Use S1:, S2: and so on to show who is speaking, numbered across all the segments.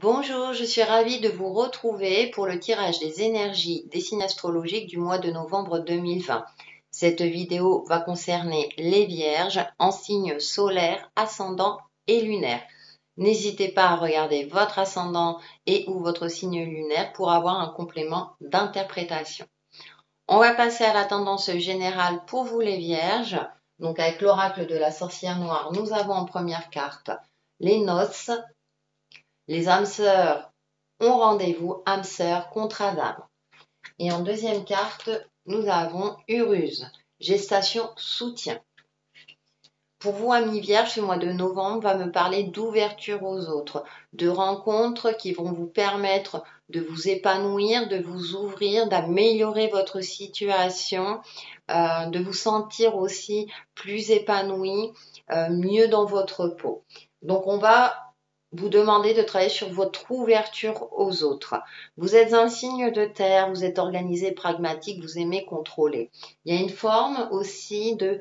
S1: Bonjour, je suis ravie de vous retrouver pour le tirage des énergies des signes astrologiques du mois de novembre 2020. Cette vidéo va concerner les Vierges en signes solaires, ascendant et lunaire. N'hésitez pas à regarder votre ascendant et ou votre signe lunaire pour avoir un complément d'interprétation. On va passer à la tendance générale pour vous les Vierges. Donc avec l'oracle de la sorcière noire, nous avons en première carte les noces. Les âmes sœurs ont rendez-vous, âmes sœurs, contrat d'âme. Et en deuxième carte, nous avons Uruse, gestation, soutien. Pour vous, amis vierges, ce mois de novembre va me parler d'ouverture aux autres, de rencontres qui vont vous permettre de vous épanouir, de vous ouvrir, d'améliorer votre situation, de vous sentir aussi plus épanoui, mieux dans votre peau. Donc, on va vous demander de travailler sur votre ouverture aux autres. Vous êtes un signe de terre, vous êtes organisé, pragmatique, vous aimez contrôler. Il y a une forme aussi de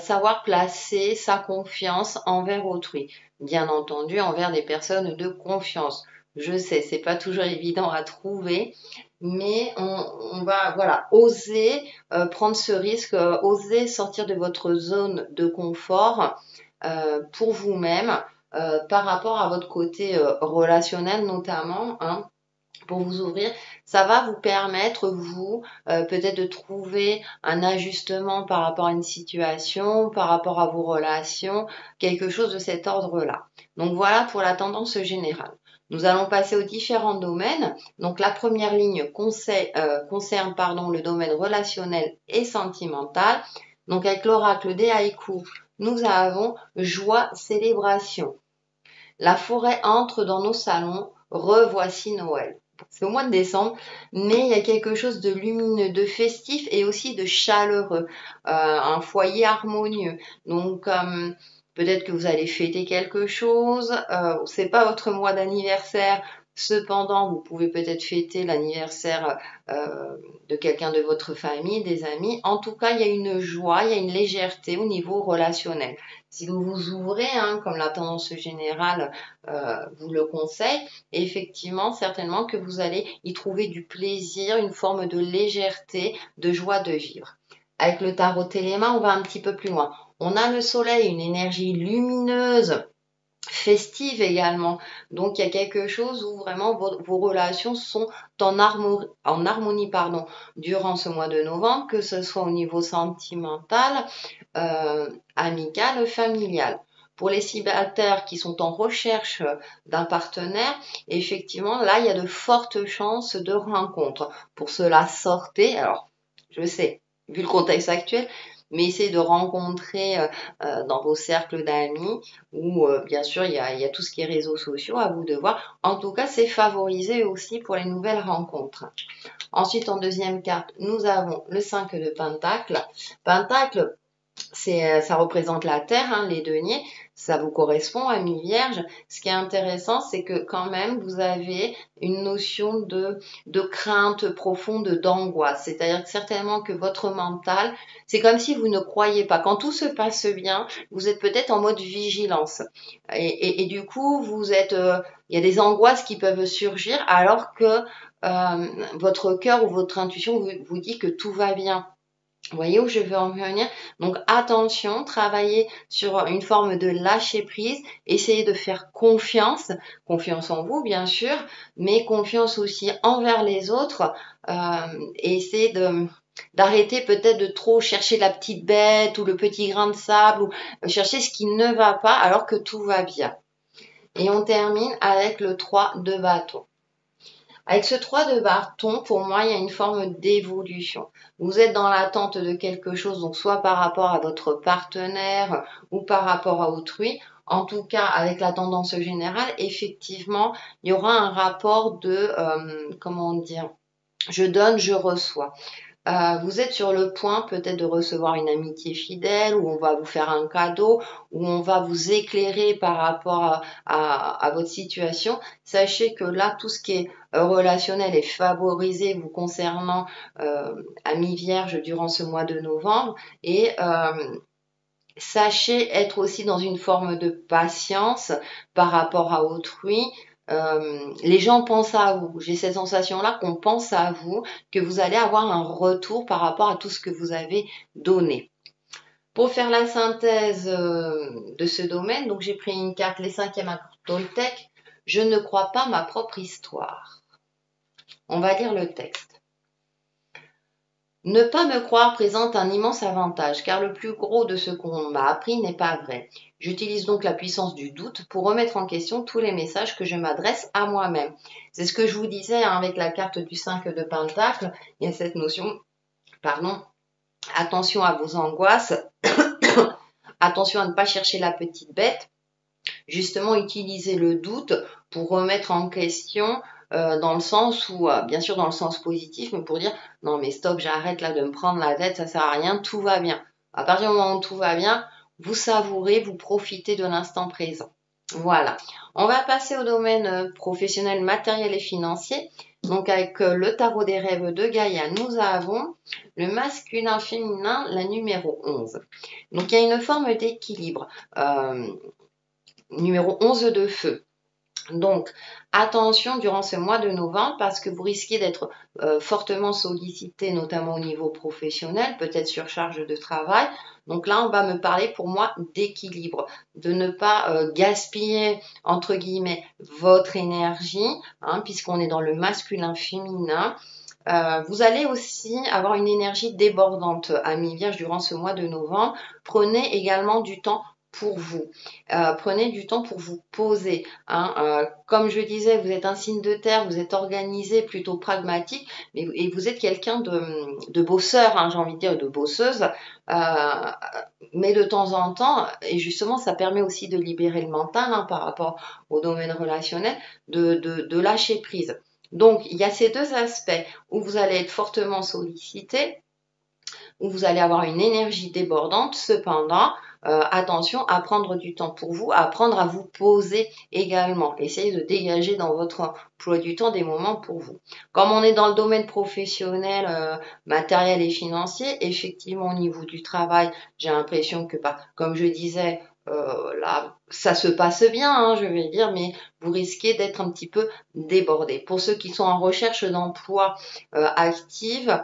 S1: savoir placer sa confiance envers autrui. Bien entendu, envers des personnes de confiance. Je sais, c'est pas toujours évident à trouver, mais on va oser prendre ce risque, oser sortir de votre zone de confort pour vous-même. Par rapport à votre côté relationnel notamment, hein, pour vous ouvrir, ça va vous permettre, vous, peut-être de trouver un ajustement par rapport à une situation, par rapport à vos relations, quelque chose de cet ordre-là. Donc voilà pour la tendance générale. Nous allons passer aux différents domaines. Donc la première ligne concerne le domaine relationnel et sentimental. Donc avec l'oracle des haïkus, nous avons joie, célébration. La forêt entre dans nos salons, revoici Noël. C'est au mois de décembre, mais il y a quelque chose de lumineux, de festif et aussi de chaleureux, un foyer harmonieux. Donc, peut-être que vous allez fêter quelque chose, c'est pas votre mois d'anniversaire, cependant, vous pouvez peut-être fêter l'anniversaire de quelqu'un de votre famille, des amis. En tout cas, il y a une joie, il y a une légèreté au niveau relationnel. Si vous vous ouvrez, hein, comme la tendance générale vous le conseille, effectivement, certainement que vous allez y trouver du plaisir, une forme de légèreté, de joie de vivre. Avec le tarot Téléma, on va un petit peu plus loin. On a le soleil, une énergie lumineuse, festive également. Donc il y a quelque chose où vraiment vos relations sont en harmonie durant ce mois de novembre, que ce soit au niveau sentimental, amical, familial. Pour les célibataires qui sont en recherche d'un partenaire, effectivement, là, il y a de fortes chances de rencontre. Pour cela, sortez. Alors, je sais, vu le contexte actuel, mais essayez de rencontrer dans vos cercles d'amis ou bien sûr il y a tout ce qui est réseaux sociaux, à vous de voir. En tout cas, c'est favorisé aussi pour les nouvelles rencontres. Ensuite, en deuxième carte, nous avons le 5 de Pentacle. Pentacle, ça représente la terre, hein, les deniers, ça vous correspond, amis vierges. Ce qui est intéressant, c'est que quand même, vous avez une notion de crainte profonde, d'angoisse. C'est-à-dire que certainement que votre mental, c'est comme si vous ne croyez pas. Quand tout se passe bien, vous êtes peut-être en mode vigilance. Et du coup, il y a des angoisses qui peuvent surgir alors que votre cœur ou votre intuition vous dit que tout va bien. Vous voyez où je veux en venir? Donc attention, travaillez sur une forme de lâcher prise, essayez de faire confiance, confiance en vous bien sûr, mais confiance aussi envers les autres, et essayez d'arrêter peut-être de trop chercher la petite bête ou le petit grain de sable ou chercher ce qui ne va pas alors que tout va bien. Et on termine avec le 3 de bâton. Avec ce 3 de bâton, pour moi, il y a une forme d'évolution. Vous êtes dans l'attente de quelque chose, donc soit par rapport à votre partenaire ou par rapport à autrui. En tout cas, avec la tendance générale, effectivement, il y aura un rapport de, comment dire, je donne, je reçois. Vous êtes sur le point peut-être de recevoir une amitié fidèle, où on va vous faire un cadeau, où on va vous éclairer par rapport à votre situation. Sachez que là, tout ce qui est relationnel est favorisé vous concernant, amis vierges, durant ce mois de novembre. Et sachez être aussi dans une forme de patience par rapport à autrui. les gens pensent à vous. J'ai cette sensation-là qu'on pense à vous, que vous allez avoir un retour par rapport à tout ce que vous avez donné. Pour faire la synthèse de ce domaine, donc j'ai pris une carte, les cinquièmes accords Toltec. Je ne crois pas ma propre histoire. On va lire le texte. Ne pas me croire présente un immense avantage, car le plus gros de ce qu'on m'a appris n'est pas vrai. J'utilise donc la puissance du doute pour remettre en question tous les messages que je m'adresse à moi-même. C'est ce que je vous disais avec la carte du 5 de Pentacle. Il y a cette notion, attention à vos angoisses, attention à ne pas chercher la petite bête. Justement, utiliser le doute pour remettre en question dans le sens où, bien sûr dans le sens positif, mais pour dire non mais stop, j'arrête là de me prendre la tête, ça sert à rien, tout va bien. À partir du moment où tout va bien, vous savourez, vous profitez de l'instant présent. Voilà. On va passer au domaine professionnel, matériel et financier. Donc avec le tarot des rêves de Gaïa, nous avons le masculin féminin, la numéro 11. Donc il y a une forme d'équilibre. Numéro 11 de feu. Donc, attention durant ce mois de novembre parce que vous risquez d'être fortement sollicité, notamment au niveau professionnel, peut-être surcharge de travail. Donc là, on va me parler pour moi d'équilibre, de ne pas gaspiller, entre guillemets, votre énergie, puisqu'on est dans le masculin-féminin. Vous allez aussi avoir une énergie débordante, amis vierges, durant ce mois de novembre. Prenez également du temps pour vous. Prenez du temps pour vous poser. Comme je disais, vous êtes un signe de terre, vous êtes organisé, plutôt pragmatique, et vous êtes quelqu'un de bosseur, j'ai envie de dire, de bosseuse. Mais de temps en temps, et justement, ça permet aussi de libérer le mental par rapport au domaine relationnel, de lâcher prise. Donc, il y a ces deux aspects où vous allez être fortement sollicité, où vous allez avoir une énergie débordante. Cependant, attention à prendre du temps pour vous, à apprendre à vous poser également. Essayez de dégager dans votre emploi du temps des moments pour vous. Comme on est dans le domaine professionnel, matériel et financier, effectivement, au niveau du travail, j'ai l'impression que, comme je disais, là, ça se passe bien, je vais dire, mais vous risquez d'être un petit peu débordé. Pour ceux qui sont en recherche d'emploi active,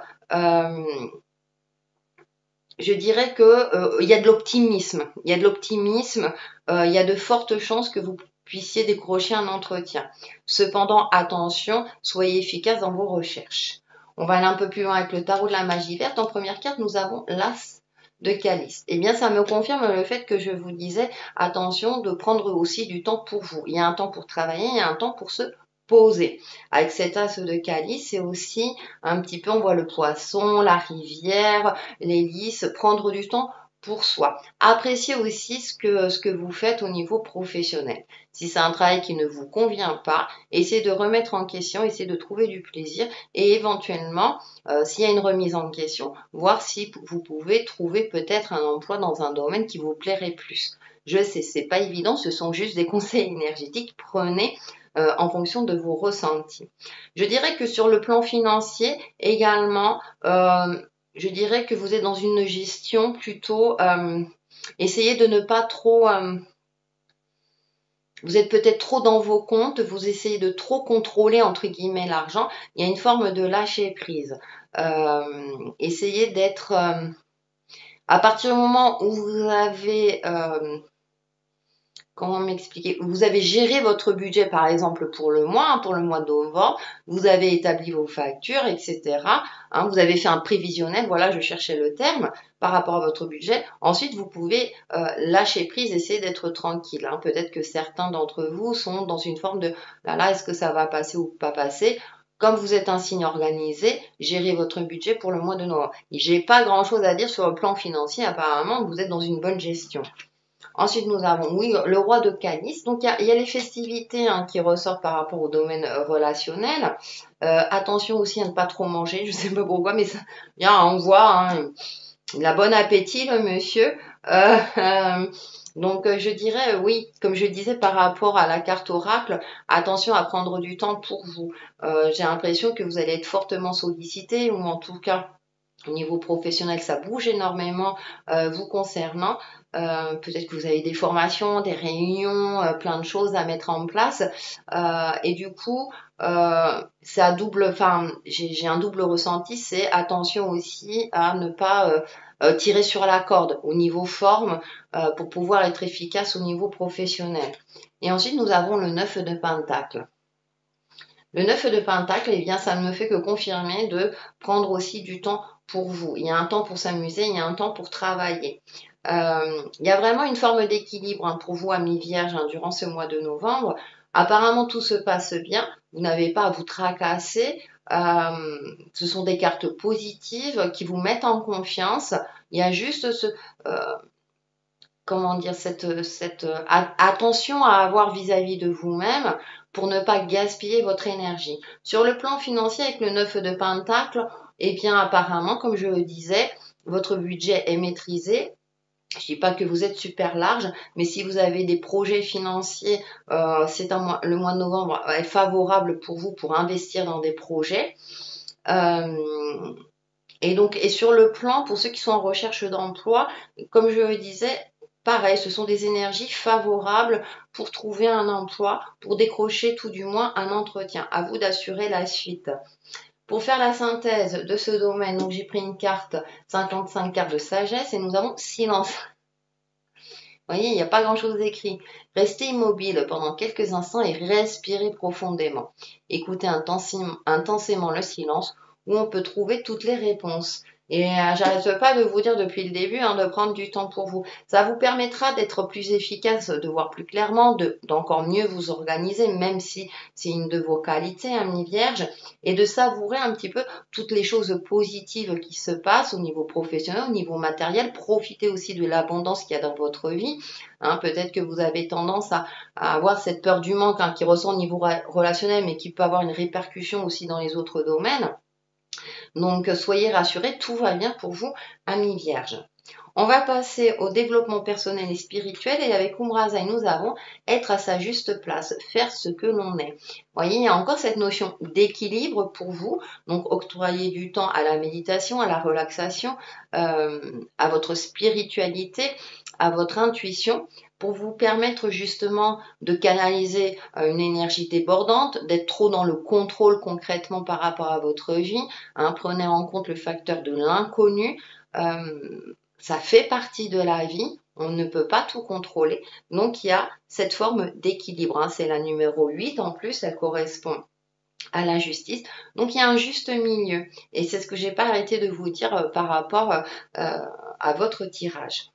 S1: je dirais que il y a de l'optimisme. Il y a de l'optimisme, il y a de fortes chances que vous puissiez décrocher un entretien. Cependant, attention, soyez efficace dans vos recherches. On va aller un peu plus loin avec le tarot de la magie verte. En première carte, nous avons l'As de calice. Eh bien, ça me confirme le fait que je vous disais, attention de prendre aussi du temps pour vous. Il y a un temps pour travailler, il y a un temps pour se poser. Avec cet as de calice, c'est aussi un petit peu, on voit le poisson, la rivière, l'hélice, prendre du temps pour soi. Appréciez aussi ce que vous faites au niveau professionnel. Si c'est un travail qui ne vous convient pas, essayez de remettre en question, essayez de trouver du plaisir et éventuellement, s'il y a une remise en question, voir si vous pouvez trouver peut-être un emploi dans un domaine qui vous plairait plus. Je sais, c'est pas évident, ce sont juste des conseils énergétiques. Prenez en fonction de vos ressentis. Je dirais que sur le plan financier également, je dirais que vous êtes dans une gestion plutôt, essayez de ne pas trop, vous êtes peut-être trop dans vos comptes, vous essayez de trop contrôler entre guillemets l'argent, il y a une forme de lâcher prise. Essayez d'être, à partir du moment où vous avez comment m'expliquer? Vous avez géré votre budget, par exemple, pour le mois de novembre, vous avez établi vos factures, etc. Vous avez fait un prévisionnel, voilà, je cherchais le terme, par rapport à votre budget. Ensuite, vous pouvez lâcher prise, essayer d'être tranquille. Peut-être que certains d'entre vous sont dans une forme de là, est-ce que ça va passer ou pas passer? Comme vous êtes un signe organisé, gérez votre budget pour le mois de novembre. J'ai pas grand-chose à dire sur le plan financier, apparemment, vous êtes dans une bonne gestion. Ensuite, nous avons, oui, le roi de calice. Donc, il y a les festivités qui ressortent par rapport au domaine relationnel. Attention aussi à ne pas trop manger. Je ne sais pas pourquoi, mais ça, on voit, il a bon appétit, le monsieur. Donc, je dirais, oui, comme je disais par rapport à la carte oracle, attention à prendre du temps pour vous. J'ai l'impression que vous allez être fortement sollicité, ou en tout cas, au niveau professionnel, ça bouge énormément vous concernant. peut-être que vous avez des formations, des réunions, plein de choses à mettre en place. Et du coup, c'est à double, enfin, j'ai un double ressenti, c'est attention aussi à ne pas tirer sur la corde au niveau forme pour pouvoir être efficace au niveau professionnel. Et ensuite, nous avons le 9 de Pentacle. Le 9 de Pentacle, eh bien, ça ne me fait que confirmer de prendre aussi du temps pour vous. Il y a un temps pour s'amuser, il y a un temps pour travailler. Il y a vraiment une forme d'équilibre pour vous, amis vierges, durant ce mois de novembre. Apparemment, tout se passe bien. Vous n'avez pas à vous tracasser. Ce sont des cartes positives qui vous mettent en confiance. Il y a juste comment dire, cette attention à avoir vis-à-vis de vous-même pour ne pas gaspiller votre énergie. Sur le plan financier, avec le 9 de Pentacle, eh bien, apparemment, comme je le disais, votre budget est maîtrisé. Je ne dis pas que vous êtes super large, mais si vous avez des projets financiers, le mois de novembre est favorable pour vous pour investir dans des projets. Et sur le plan, pour ceux qui sont en recherche d'emploi, comme je le disais, pareil, ce sont des énergies favorables pour trouver un emploi, pour décrocher tout du moins un entretien. À vous d'assurer la suite. Pour faire la synthèse de ce domaine, donc j'ai pris une carte, 55 cartes de sagesse, et nous avons silence. Vous voyez, il n'y a pas grand-chose d'écrit. Restez immobile pendant quelques instants et respirez profondément. Écoutez intensément le silence où on peut trouver toutes les réponses. Et j'arrête pas de vous dire depuis le début de prendre du temps pour vous. Ça vous permettra d'être plus efficace, de voir plus clairement, d'encore mieux vous organiser, même si c'est une de vos qualités, amis vierges, et de savourer un petit peu toutes les choses positives qui se passent au niveau professionnel, au niveau matériel. Profitez aussi de l'abondance qu'il y a dans votre vie. Peut-être que vous avez tendance à avoir cette peur du manque qui ressent au niveau relationnel, mais qui peut avoir une répercussion aussi dans les autres domaines. Donc, soyez rassurés, tout va bien pour vous, amis vierges. On va passer au développement personnel et spirituel et avec Umbrazaï, nous avons être à sa juste place, faire ce que l'on est. Vous voyez, il y a encore cette notion d'équilibre pour vous, donc octroyer du temps à la méditation, à la relaxation, à votre spiritualité, à votre intuition, pour vous permettre justement de canaliser une énergie débordante, d'être trop dans le contrôle concrètement par rapport à votre vie. Prenez en compte le facteur de l'inconnu. Ça fait partie de la vie, on ne peut pas tout contrôler. Donc il y a cette forme d'équilibre. C'est la numéro 8 en plus, elle correspond à la justice. Donc il y a un juste milieu. Et c'est ce que j'ai pas arrêté de vous dire par rapport à votre tirage.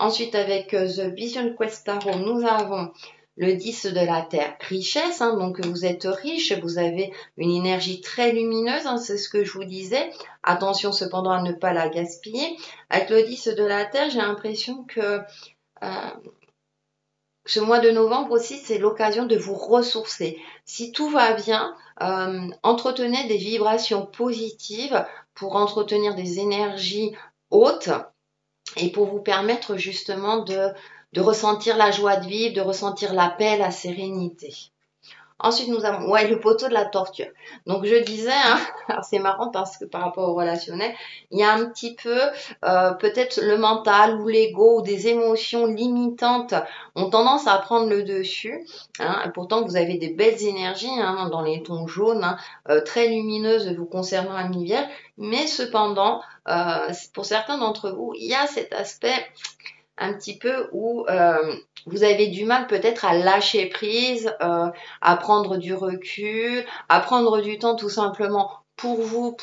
S1: Ensuite, avec The Vision Quest Tarot, nous avons le 10 de la Terre, richesse, donc vous êtes riche, vous avez une énergie très lumineuse, c'est ce que je vous disais. Attention cependant à ne pas la gaspiller. Avec le 10 de la Terre, j'ai l'impression que ce mois de novembre aussi, c'est l'occasion de vous ressourcer. Si tout va bien, entretenez des vibrations positives pour entretenir des énergies hautes et pour vous permettre justement de ressentir la joie de vivre, de ressentir la paix, la sérénité. Ensuite, nous avons le poteau de la torture. Donc, je disais, alors c'est marrant parce que par rapport au relationnel, il y a un petit peu, peut-être le mental ou l'ego ou des émotions limitantes ont tendance à prendre le dessus. Et pourtant, vous avez des belles énergies dans les tons jaunes, très lumineuses vous concernant à mi-vierge. Mais cependant, pour certains d'entre vous, il y a cet aspect un petit peu où vous avez du mal peut-être à lâcher prise, à prendre du recul, à prendre du temps tout simplement pour vous,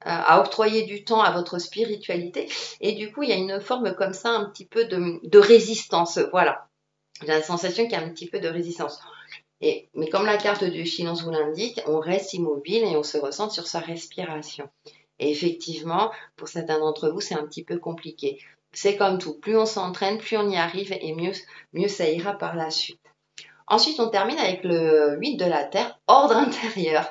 S1: à octroyer du temps à votre spiritualité. Et du coup, il y a une forme comme ça, un petit peu de résistance. Voilà, j'ai la sensation qu'il y a un petit peu de résistance. Mais comme la carte du silence vous l'indique, on reste immobile et on se ressent sur sa respiration. Et effectivement, pour certains d'entre vous, c'est un petit peu compliqué. C'est comme tout, plus on s'entraîne, plus on y arrive et mieux ça ira par la suite. Ensuite, on termine avec le 8 de la Terre, ordre intérieur.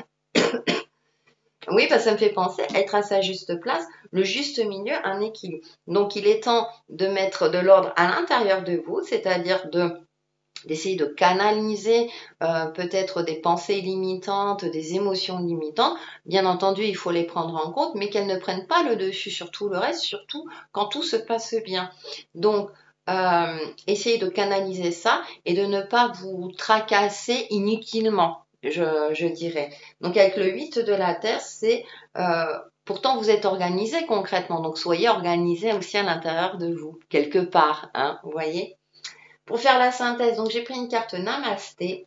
S1: Oui, ça me fait penser être à sa juste place, le juste milieu, un équilibre. Donc, il est temps de mettre de l'ordre à l'intérieur de vous, c'est-à-dire de d'essayer de canaliser peut-être des pensées limitantes, des émotions limitantes. Bien entendu, il faut les prendre en compte, mais qu'elles ne prennent pas le dessus sur tout le reste, surtout quand tout se passe bien. Donc, essayez de canaliser ça et de ne pas vous tracasser inutilement, je dirais. Donc, avec le 8 de la Terre, c'est... pourtant, vous êtes organisé concrètement, donc soyez organisé aussi à l'intérieur de vous, quelque part, hein, vous voyez. Pour faire la synthèse, donc j'ai pris une carte Namasté.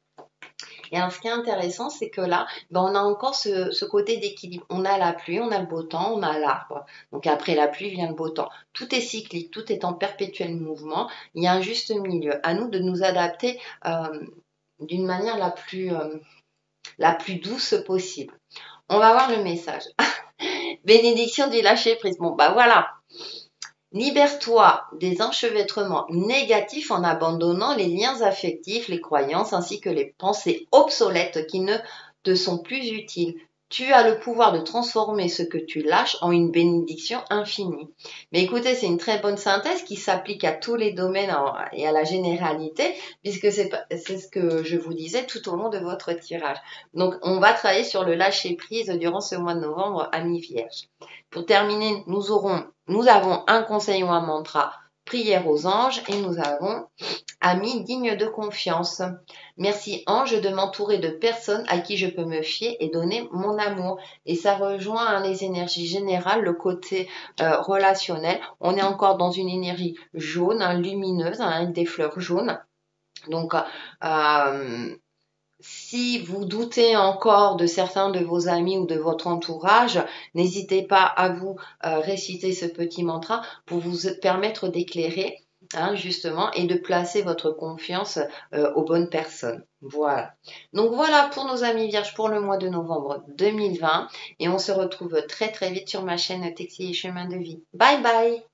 S1: Et alors, ce qui est intéressant, c'est que là, ben, on a encore ce côté d'équilibre. On a la pluie, on a le beau temps, on a l'arbre. Donc après la pluie vient le beau temps. Tout est cyclique, tout est en perpétuel mouvement. Il y a un juste milieu. À nous de nous adapter d'une manière la plus douce possible. On va voir le message. Bénédiction du lâcher prise. Bon, bah voilà. Libère-toi des enchevêtrements négatifs en abandonnant les liens affectifs, les croyances ainsi que les pensées obsolètes qui ne te sont plus utiles. Tu as le pouvoir de transformer ce que tu lâches en une bénédiction infinie. Mais écoutez, c'est une très bonne synthèse qui s'applique à tous les domaines et à la généralité, puisque c'est ce que je vous disais tout au long de votre tirage. Donc, on va travailler sur le lâcher-prise durant ce mois de novembre, amis vierges. Pour terminer, nous avons un conseil ou un mantra, prière aux anges, et nous avons amis dignes de confiance. Merci ange de m'entourer de personnes à qui je peux me fier et donner mon amour. Et ça rejoint les énergies générales, le côté relationnel. On est encore dans une énergie jaune, lumineuse, avec des fleurs jaunes. Donc, si vous doutez encore de certains de vos amis ou de votre entourage, n'hésitez pas à vous réciter ce petit mantra pour vous permettre d'éclairer, hein, justement, et de placer votre confiance aux bonnes personnes. Voilà. Donc voilà pour nos amis vierges pour le mois de novembre 2020 et on se retrouve très très vite sur ma chaîne Textile et Chemin de Vie. Bye bye!